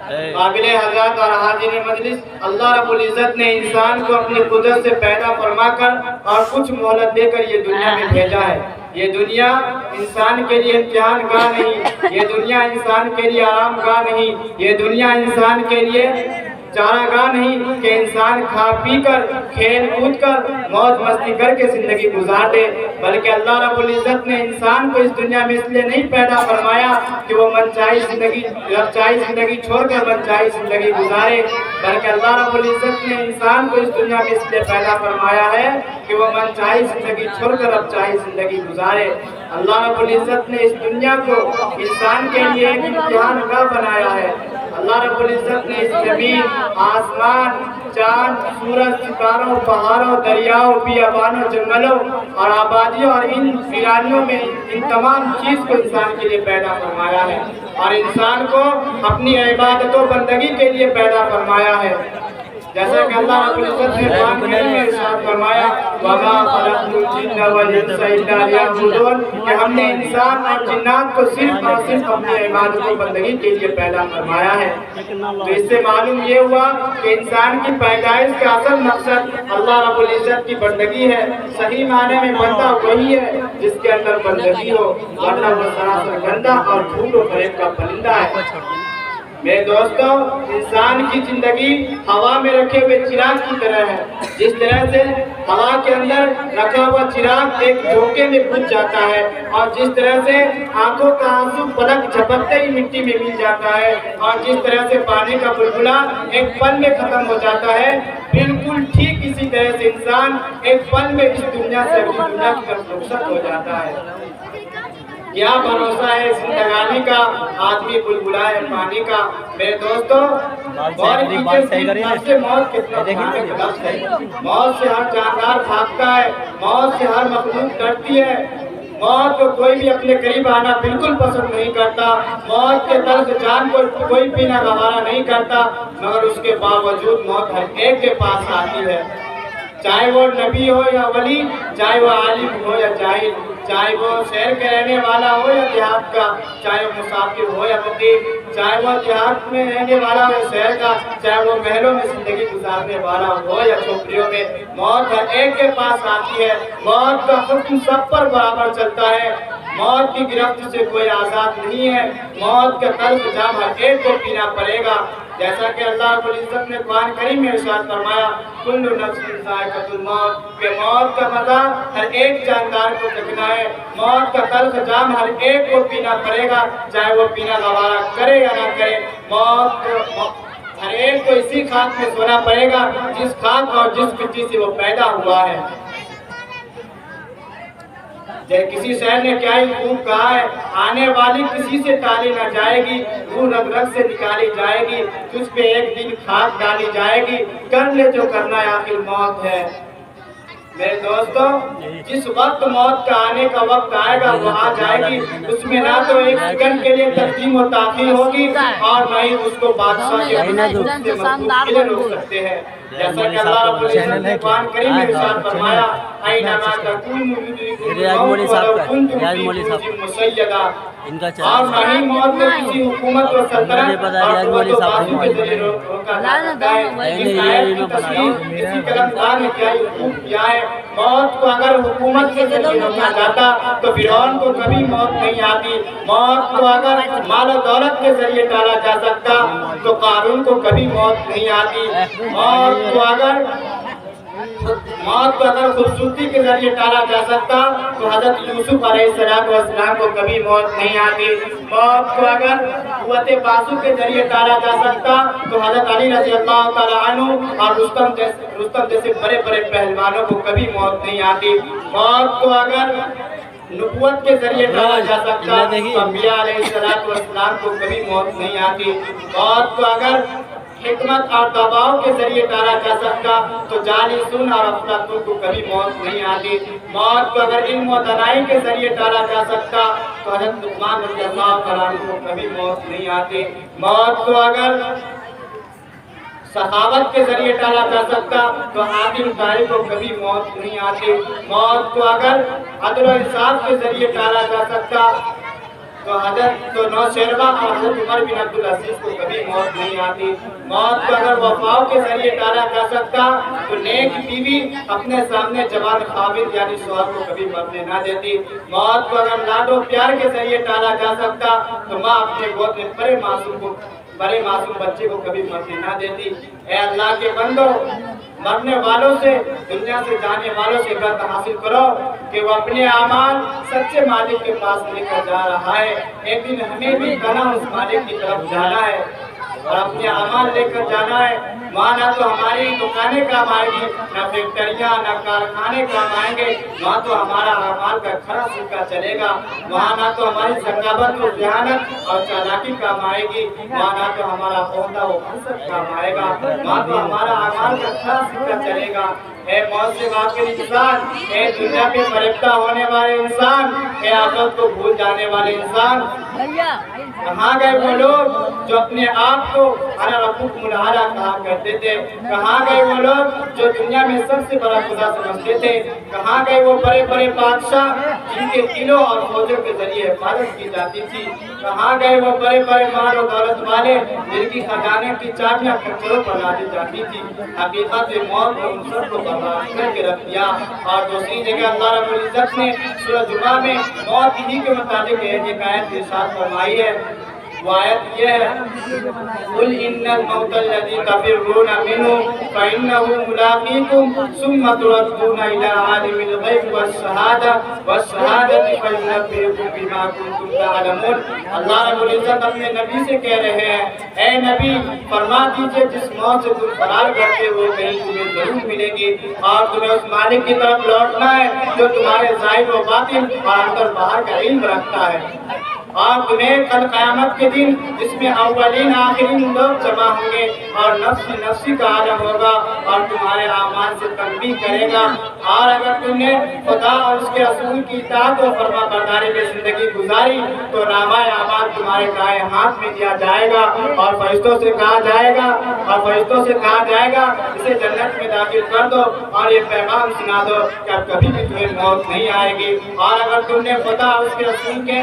قابل حضرات اور حاضرین مجلس، اللہ رب العزت نے انسان کو اپنی قدرت سے پیدا فرما کر اور کچھ مہلت دے کر یہ دنیا میں بھیجا ہے۔ یہ دنیا انسان کے لیے امتحان گاہ نہیں، یہ دنیا انسان کے لیے آرام گاہ نہیں، یہ دنیا انسان کے لیے چارہ گاہ نہیں کہ انسان کھا پی کر کھیل کود کر موج مستی کر کے زندگی گزار دے، بلکہ اللہ رب العزت نے انسان کو اس دنیا میں اس لیے نہیں پیدا فرمایا کہ وہ منچاہی زندگی چھوڑ کر منچاہی زندگی گزارے، بلکہ اللہ رب العزت نے انسان کو اس دنیا میں اس لیے پیدا فرمایا ہے کہ وہ منچاہی زندگی چھوڑ کر اب چاہی زندگی گزارے۔ اللہ رب العزت نے اس دنیا کو انسان کے لیے ایک امتحان گاہ بنایا ہے۔ اللہ رب العزت نے اس زمین، آسمان، چاند، سورج، ستاروں، پہاڑوں، دریاؤں، بیابانوں، جنگلوں اور آبادیوں اور ان ویرانیوں میں ان تمام چیز کو انسان کے لیے پیدا فرمایا ہے اور انسان کو اپنی عبادت و بندگی کے لیے پیدا فرمایا ہے۔ جیسا کہ اللہ رب العزت نے قرآن کریم میں ارشاد فرمایا وَمَا خَلَقْتُ الْجِنَّ وَالْإِنسَ إِلَّا لِيَعْبُدُونِ کہ ہم نے انسان اور جنات کو صرف اور صرف اپنی عبادت و بندگی کے لیے پیدا فرمایا ہے۔ تو اس سے معلوم یہ ہوا کہ انسان کی پیدائش کا اصل مقصد اللہ رب العزت کی بندگی ہے۔ صحیح معنی میں بندہ وہی ہے جس کے اندر بندگی ہو، ورنہ وہ سراسر گندا اور جھوٹ و فریب کا پرندہ ہے۔ میرے دوستو، انسان کی زندگی ہوا میں رکھے ہوئے چراغ کی طرح ہے۔ جس طرح سے ہوا کے اندر رکھا ہوا چراغ ایک جھونکے میں بجھ جاتا ہے اور جس طرح سے آنکھوں کا آنسو پلک جھپکتے ہی مٹی میں مل جاتا ہے اور جس طرح سے پانی کا بلبلا ایک پل میں ختم ہو جاتا ہے، بالکل ٹھیک اسی طرح سے انسان ایک پل میں اس دنیا سے اگلی دنیا کی طرف رخصت ہو جاتا ہے۔ کیا بھروسہ ہے زندگانی کا، آدمی بلبلا ہے پانی کا۔ میرے دوستو، موت کتنا لفظ ہے۔ موت سے ہر جاندار بھاگتا ہے، موت سے ہر مخلوق ڈرتی ہے۔ موت کو کوئی بھی اپنے قریب آنا بالکل پسند نہیں کرتا، موت کے طرز جان کو کوئی پینا گوارا نہیں کرتا، مگر اس کے باوجود موت ہر ایک کے پاس آتی ہے، چاہے وہ نبی ہو یا ولی، چاہے وہ عالم ہو یا جاہل، چاہے وہ شہر کے رہنے والا ہو یا دیہات کا، چاہے وہ مسافر ہو یا مقیم، چاہے وہ دیہات میں رہنے والا ہو یا شہر کا، چاہے وہ محلوں میں زندگی گزارنے والا ہو یا جھوپڑیوں میں، موت ہر ایک کے پاس آتی ہے۔ موت کا حکم سب پر برابر چلتا ہے، موت کی گرفت سے کوئی آزاد نہیں ہے، موت کا طرز جام ہر ایک کو پینا پڑے گا۔ جیسا کہ اللہ رب العزت نے قرآن کریم میں ارشاد فرمایا کل نفس ذائقۃ الموت کہ موت کا مزہ ہر ایک جاندار کو چکھنا ہے، موت کا تلخ جام ہر ایک کو پینا پڑے گا، چاہے وہ پینا گوارا کرے یا نہ کرے۔ موت ہر ایک کو اسی خاک میں سونا پڑے گا جس خاک اور جس مٹی سے وہ پیدا ہوا ہے۔ کسی شہر نے کیا ہی خوب کہا ہے، آنے والی کسی سے ٹالی نہ جائے گی، روح رگ رگ سے نکالی جائے گی، تجھ پہ ایک دن خاک ڈالی جائے گی، کر لے جو کرنا ہے آخر موت ہے۔ میرے دوستو، جس وقت موت کا آنے کا وقت آئے گا وہ آ جائے گی، اس میں نہ تو ایک سیکنڈ کے لیے تقدیم و تاخیر ہوگی اور نہ ہی اس کو بادشاہ کے حکم سے مخلوق کے لیے روک سکتے ہیں۔ جیسا کہ اللہ رب العزت نے قرآن کریم میں ارشاد فرمایا اینما تکونوا یدرککم الموت ولو کنتم فی بروج مشیدہ، اور نہ ہی موت کو کسی حکومت و سلطنت اور قوت و بازو کے ذریعے روکا جا سکتا ہے۔ اس آیت کی تفسیر کسی قلمدار نے کیا ہی خوب کیا ہے، موت کو اگر حکومت کے ذریعے روکا جاتا تو فرعون کو کبھی موت نہیں آتی، موت کو اگر مال و دولت کے ذریعے ٹالا جا سکتا تو قارون کو کبھی موت نہیں آتی، موت کو اگر خوبصورتی کے ذریعے ٹالا جا سکتا تو حضرت یوسف علیہ السلام کو کبھی موت نہیں آتی، موت کو اگر قوت بازو کے ذریعے ٹالا جا سکتا تو حضرت علی رضی اللہ تعالیٰ عنہ اور رستم جیسے بڑے بڑے پہلوانوں کو کبھی موت نہیں آتی، موت کو اگر نبوت کے ذریعے ٹالا جا سکتا تو انبیاء علیہ السلام کو کبھی موت نہیں آتی، موت کو اگر حکمت اور دباؤ کے ذریعے ٹالا جا سکتا تو جالسون اور افلاطون کو کبھی موت نہیں آتی، موت کو اگر علم و دانائی کے ذریعے ٹالا جا سکتا تو حضرت لقمان رضی اللہ عنہ کو کبھی موت نہیں آتی، موت کو اگر سخاوت کے ذریعے ٹالا جا سکتا تو عادل دائی کو کبھی موت نہیں آتی، موت کو اگر عدل و انصاف کے ذریعے ٹالا جا سکتا تو نوشہرہ اور حضرت عمر بن عبدالعزیز کو کبھی موت موت نہیں آتی۔ موت کو اگر وفاؤں کے ذریعے ٹالا جا سکتا تو نیک بیوی اپنے سامنے جوان خاوند یعنی شوہر کو کبھی مرنے نہ دیتی۔ موت کو اگر لاڈ و پیار کے ذریعے ٹالا جا سکتا تو ماں اپنے گود میں بڑے معصوم بچے کو کبھی مرنے نہ دیتی۔ اے اللہ کے بندو، مرنے والوں سے، دنیا سے جانے والوں سے عبرت حاصل کرو کہ وہ اپنے اعمال سچے مالک کے پاس لے کر جا رہا ہے۔ ایک دن ہمیں بھی کہنا اس مالک کی طرف جانا ہے اور اپنے اعمال لے کر جانا ہے۔ وہاں نہ تو ہماری دکانیں کام آئے گی، نہ فیکٹریاں، نہ کارخانے کام آئیں گے، وہاں تو ہمارا اعمال کا کھرا سکہ چلے گا۔ وہاں نہ تو ہماری ذکاوت و ذہانت اور چالاکی کام آئے گی، وہاں نہ تو ہمارا عہدہ و منصب کام آئے گا، وہاں تو ہمارا اعمال کا کھرا سکہ چلے گا۔ اے موت سے غافل انسان، اے دنیا کے فریفتہ ہونے والے انسان، اے آخرت کو بھول جانے والے انسان، کہاں گئے وہ لوگ جو اپنے آپ کو انا ربکم الاعلی کہا کرتے تھے؟ کہاں گئے وہ لوگ جو دنیا میں سب سے بڑا خدا سمجھتے تھے؟ کہاں گئے وہ بڑے بڑے بادشاہ جن کے قلعوں اور فوجوں کے ذریعے حفاظت کی جاتی تھی؟ کہاں گئے وہ بڑے بڑے مال و دولت والے جن کی خزانے کی چابیاں کچروں پر ڈالی جاتی تھی؟ حقیقت موت نے ان سب کو برباد کر کے رکھ دیا۔ اور دوسری جگہ اللہ رب العزت نے سورہ جمعہ میں موت ہی کے متعلق ایک آیت ارشاد فرمائی ہے۔ وہ آیت یہ ہے، قُلْ إِنَّ الْمَوْتَ الَّذِي تَفِرُّونَ مِنْهُ فَإِنَّهُ مُلَاقِيكُمْ ثُمَّ تُرَدُّونَ إِلَىٰ عَالِمِ الْغَيْبِ وَالشَّهَادَةِ فَيُنَبِّئُكُم بِمَا كُنتُمْ تَعْمَلُونَ۔ اللہ رب العزت اپنے نبی سے کہہ رہے ہیں، اے نبی فرما دیجئے جس موت سے تم فرار کرتے ہو کہیں تمہیں ضرور ملے گی، اور تمہیں اس مالک کی طرف لوٹنا ہے جو تمہارے ظاہر و باطن اور اندر باہر کا علم رکھتا ہے۔ اور تمہیں کل قیامت کے دن جس میں اولین آخرین لوگ جمع ہوں گے اور نفسی کا عالم ہوگا اور تمہارے اعمال سے تنبیہ کرے گا۔ اور اگر تم نے خدا اور اس کے رسول کی اطاعت و فرما برداری میں زندگی گزاری تو نامہ اعمال تمہارے دائیں ہاتھ میں دیا جائے گا اور فرشتوں سے کہا جائے گا اسے جنت میں داخل کر دو اور یہ پیغام سنا دو کہ اب کبھی بھی تمہیں موت نہیں آئے گی۔ اور اگر تم نے خدا اور اس کے رسول کے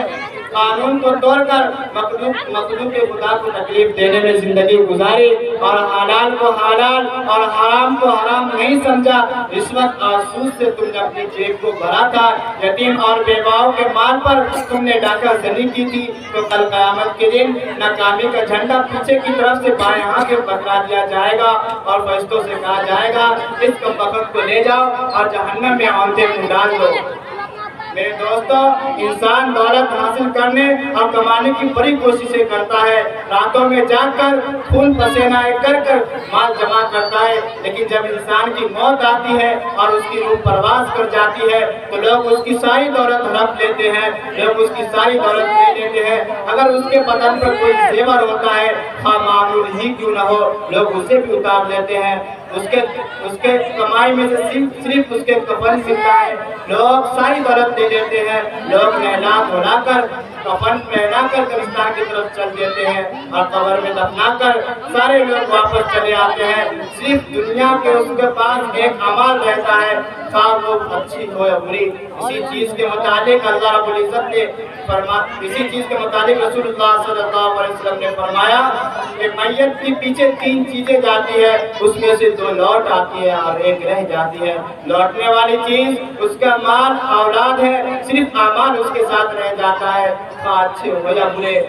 قانون کو توڑ کر مخلوق خدا کو تکلیف دینے میں زندگی گزاری اور حلال کو حلال اور حرام کو حرام نہیں سمجھا، رشوت اور سود سے تم نے اپنی جیب کو بھرا تھا، یتیم اور بیواؤں کے مال پر تم نے ڈاکہ زنی کی تھی، تو کل قیامت کے دن ناکامی کا جھنڈا پیچھے کی طرف سے بائیں ہاتھ سے پکڑا دیا جائے گا اور فرشتوں سے کہا جائے گا اس کمبخت کو لے جاؤ اور جہنم میں اونتے منہ ڈال دو۔ میرے دوستو، انسان دولت حاصل کرنے اور کمانے کی بڑی کوششیں کرتا ہے، راتوں میں جاگ کر خون پسینہ کر مال جمع کرتا ہے، لیکن جب انسان کی موت آتی ہے اور اس کی روح پرواز کر جاتی ہے تو لوگ اس کی ساری دولت ہڑپ لیتے ہیں، لوگ اس کی ساری دولت لے لیتے ہیں۔ اگر اس کے بدن پر کوئی زیور ہوتا ہے خواہ معمول ہی کیوں نہ ہو، لوگ اسے بھی اتار لیتے ہیں۔ اس کے کمائی میں سے صرف اس کے کفن ملتا ہے، لوگ ساری دولت دے دیتے ہیں، لوگ نہلا دھلا کر کفن پہنا کر قبرستان کی طرف چل دیتے ہیں اور قبر میں دفنا کر سارے لوگ واپس چلے آتے ہیں۔ صرف دنیا کے اس کے پاس ایک عمل رہتا ہے، خواہ وہ اچھی ہو یا بری۔ اسی چیز کے متعلق اللہ رب العزت نے اسی چیز کے متعلق رسول اللہ صلی اللہ علیہ وسلم نے فرمایا کہ میت کے پیچھے 3 چیزیں جاتی ہے، اس میں سے 2 لوٹ آتی ہے اور 1 رہ جاتی ہے۔ لوٹنے والی چیز اس کا مال اولاد ہے، صرف اعمال اس کے ساتھ رہ جاتا ہے، خواہ اچھے ہو یا برے۔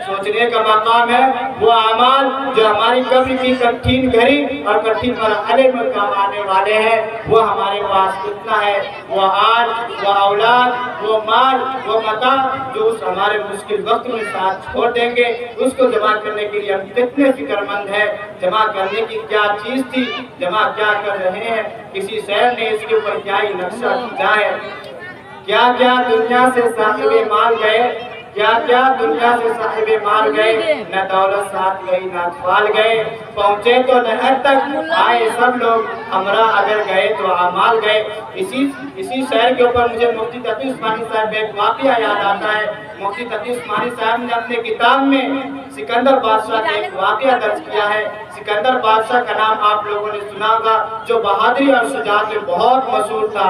سوچنے کا مقام ہے وہ اعمال جو ہماری قبر کی کٹھن گھڑی اور کٹھن مرحلے میں کام آنے والے ہیں، وہ ہمارے پاس کتنا ہے، وہ آل، وہ اولاد، وہ مال، وہ متاع جو اس ہمارے مشکل وقت میں ساتھ چھوڑ دیں گے، اس کو جمع کرنے کے لیے ہم کتنے فکر مند ہیں۔ جمع کرنے کی کیا چیز تھی، جمع کیا کر رہے ہیں، کسی شہر نے اس کے اوپر کیا ہی نقشہ کھینچا ہے۔ کیا کیا دنیا سے صاحب مال گئے، کیا دنیا سے صاحب مال گئے، نہ دولت ساتھ گئی نہ اطفال گئے، پہنچے تو نہر تک آئے سب لوگ، ہمراہ اگر گئے تو اعمال گئے۔ اسی شہر کے اوپر مجھے مفتی تقی عثمانی صاحب ایک واقعہ یاد آتا ہے۔ مفتی تقی عثمانی صاحب نے اپنے کتاب میں سکندر بادشاہ کا ایک واقعہ درج کیا ہے۔ سکندر بادشاہ کا نام آپ لوگوں نے سنا ہوگا، جو بہادری اور شجاعت میں بہت مشہور تھا۔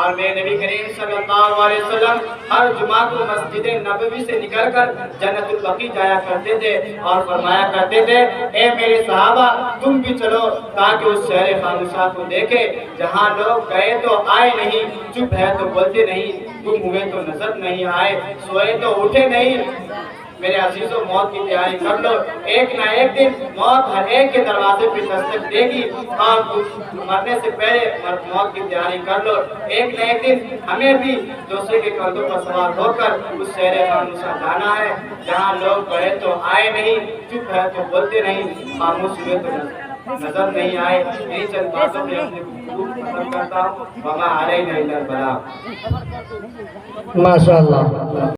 اور میرے نبی کریم صلی اللہ علیہ وسلم ہر جمعہ کو مسجد نبوی سے نکل کر جنت البقیع جایا کرتے تھے اور فرمایا کرتے تھے اے میرے صحابہ تم بھی چلو تاکہ اس شہر خاموشہ کو دیکھے جہاں لوگ گئے تو آئے نہیں، چپ ہے تو بولتے نہیں، گم ہوئے تو نظر نہیں آئے، سوئے تو اٹھے نہیں۔ میرے عزیزوں موت کی تیاری کر لو، ایک نہ ایک دن موت ہر ایک کے دروازے پہ دستک دے گی اور مرنے سے پہلے موت کی تیاری کر لو۔ ایک نہ ایک دن ہمیں بھی دوسرے کے کندھوں پر سوار ہو کر اس شہر خاموشہ جانا ہے جہاں لوگ گئے تو آئے نہیں، چپ ہے تو بولتے نہیں، خاموش ہوئے تو نظر نہیں آئے۔ یہی چند باتوں میں اپنے گفتگو ختم کرتا ہوں۔ وما علینا الا البلاغ۔ ماشاءاللہ۔